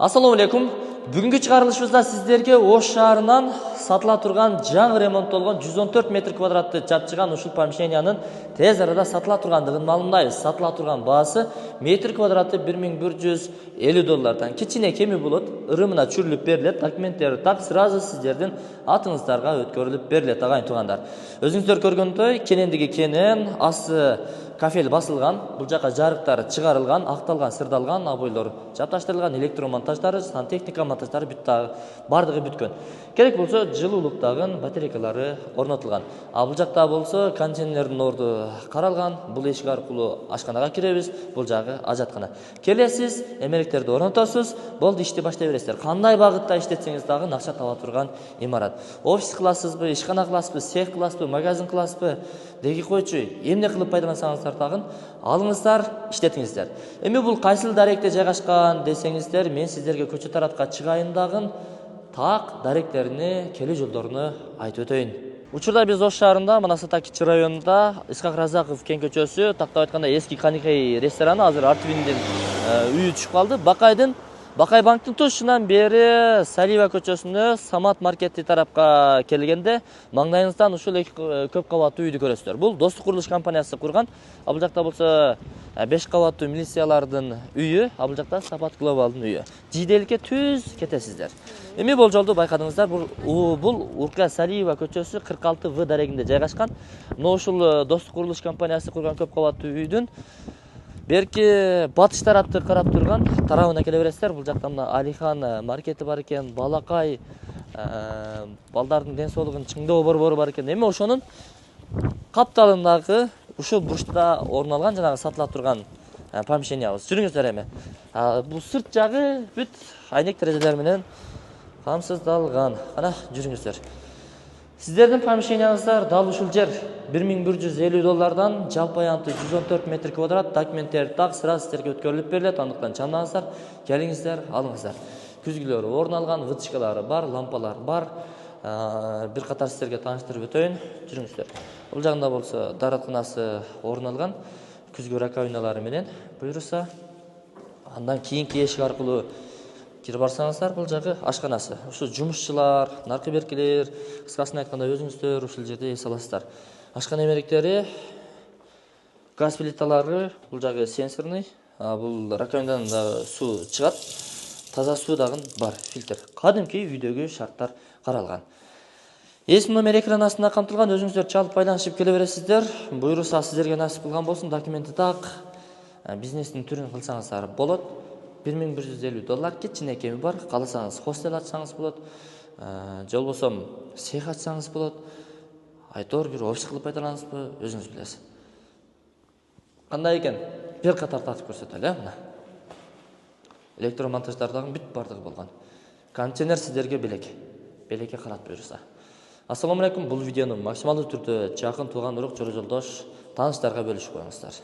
Ассаламу алейкум. Бүгүнкү чыгарылышыбызда сиздерге Ош шаарынан сатыла турган жаңы ремонттолгон 114 метр квадратты чапчыган ушул помещениянын тез арада сатыла тургандыгын маалымдайбыз. Сатыла турган баасы метр квадраты $1150. Кичине кеми болот, ырымына чүрүлүп берилет, документтери так сразу сиздердин атыңыздарга өткөрүлүп берилет, агайын туугандар. Өзүңүздөр көргөндөй, кенендиги кенен, асты кафел басылган, бул жака жарыктары чыгарылган, акталган, сырдалган, абойлор жапташтырылган, электромонтаждары, сантехника монтаждары бардыгы бүткөн. Керек болсо жылуулуктагы батарейкалары орнотулган. А бул жакта болсо кондиционердин орду каралган. Бул эшик аркылуу ашканага киребиз, бул жагы ажаткана. Келесиз, эмеректерди орнотосуз, болду ишти баштай бересиздер. Кандай багытта иштетсеңиз дагы акча таба турган имарат. Офис кыласызбы, ишкана кыласызбы, цех кыласызбы, магазин кыласызбы, деги койчу, эмне кылып пайдалансаңыздар дагы алыңыздар, иштетиңиздер. Эми бул кайсыл даректе жайгашкан десеңиздер, мен сиздерге көчө тарапка чыгайын дагы так даректерини, келүү жолдоруну айтып өтөйүн. Учурда биз Ош шаарында, Манасата Кичи районунда Исхак Разаков кен көчөсү, тактап айтканда эски Каникей рестораны, азыр Артвиндин үйү түшүп калды. Бакай банктын тушунан бери Салива көчөсүнө Самат маркети тарапка келгенде маңдайыңыздан ушул көп кабаттуу үйдү көрөсүздөр. Бул Достук курулуш компаниясы курган. Бул жакта болсо 5 кабаттуу милициялардын үйү, бул жакта Сапат Глобалдын үйү. Жиделикке түз кетесиздер. Эми болжолду байкадыңыздар, бул Урка Салива көчөсү 46В дарегинде жайгашкан. Ушул Достук курулуш компаниясы курган көп кабаттуу үйдүн берки батыш тарапты карап турган тарабына келе бересиздер. Бул жакта мына Алихан маркети бар экен, Балакай, балдардын ден соолугун чыңдоо борбору бар экен. Эми ошонун капталындагы ушул бурчта орун алган жанагы сатыла турган помещениябыз. Жүрүңүздөр эми. Бул сырт жагы бүт айнек терезелер менен камсыздалган. Кана жүрүңүздөр. Сиздердин помещенияңыздар дал ушул жер $1150, жалпы аянты 114 метр квадрат, документтер так сразу сиздерге өткөрүлүп берилет. Андыктан чамдаңыздар, келиңиздер, алыңыздар. Күзгүлөрү орун алган, вытяжкалары бар, лампалар бар. Бир катар сиздерге тааныштырып өтөйүн. Жүрүңүздөр. Бул жагында болсо дааратканасы орун алган, күзгү раковиналары менен буйруса. Андан кийинки эшик аркылуу кирип барсаңыздар, бул жагы ашканасы. Ушу жумушчулар, наркы-беркилер, кыскасын айтканда өзүңүздөр ушул жерде эс аласыздар. Ашкана эмеректери, газ плиталары, бул жагы сенсорный. Бул раковинадан суу чыгат. Таза суу дагы бар, фильтр. Кадимки үйдөгү шарттар каралган. Эсим номер экран астында камтылган, өзүңүздөр чалып байланышып келе бересиздер. Буйруса сиздерге насип кылган болсун, документи так, бизнестин түрүн кылсаңыздар болот. $1150 кичине кеми бар. Кааласаңыз хостел ачсаңыз болот. Же болбосо цех ачсаңыз болот. Айтор бир офис кылып пайдаланасызбы, өзүңүз билесиз. Кандай экен? Бир катар тартып көрсөтөлү, мына. Электромонтаждар дагы бүт бардыгы болгон. Кондиционер сиздерге белекке карат буйруса. Ассаламу алейкум. Бул видеону максималдуу түрдө жакын тууган, урук, жолдош, тааныштарга бөлүшүп коюңуздар.